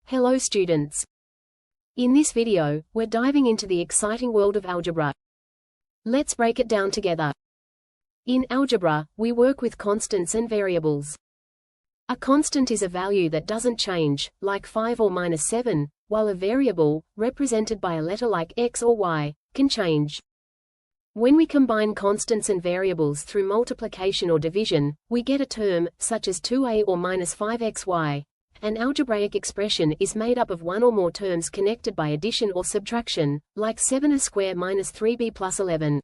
Hello students. In this video, we're diving into the exciting world of algebra. Let's break it down together. In algebra, we work with constants and variables. A constant is a value that doesn't change, like 5 or -7, while a variable, represented by a letter like x or y, can change. When we combine constants and variables through multiplication or division, we get a term, such as 2a or -5xy. An algebraic expression is made up of one or more terms connected by addition or subtraction, like 7a squared minus 3b plus 11.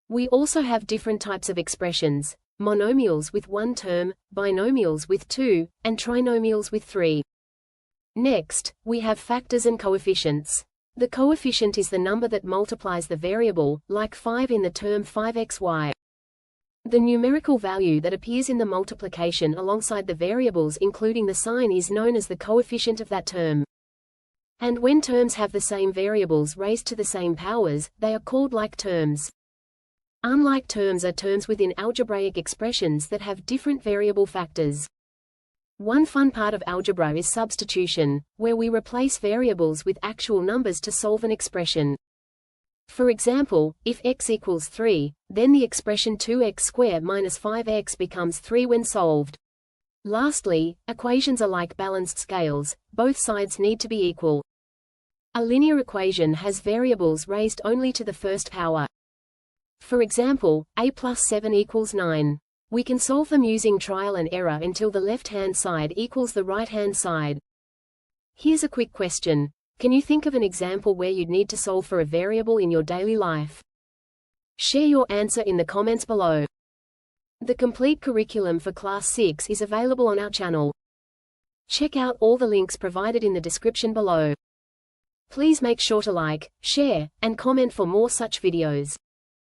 We also have different types of expressions: monomials with one term, binomials with two, and trinomials with three. Next, we have factors and coefficients. The coefficient is the number that multiplies the variable, like 5 in the term 5xy. The numerical value that appears in the multiplication alongside the variables including the sign is known as the coefficient of that term. And when terms have the same variables raised to the same powers, they are called like terms. Unlike terms are terms within algebraic expressions that have different variable factors. One fun part of algebra is substitution, where we replace variables with actual numbers to solve an expression. For example, if x equals 3, then the expression 2x squared minus 5x becomes 3 when solved. Lastly, equations are like balanced scales, both sides need to be equal. A linear equation has variables raised only to the first power. For example, a plus 7 equals 9. We can solve them using trial and error until the left-hand side equals the right-hand side. Here's a quick question. Can you think of an example where you'd need to solve for a variable in your daily life? Share your answer in the comments below. The complete curriculum for Class 6 is available on our channel. Check out all the links provided in the description below. Please make sure to like, share, and comment for more such videos.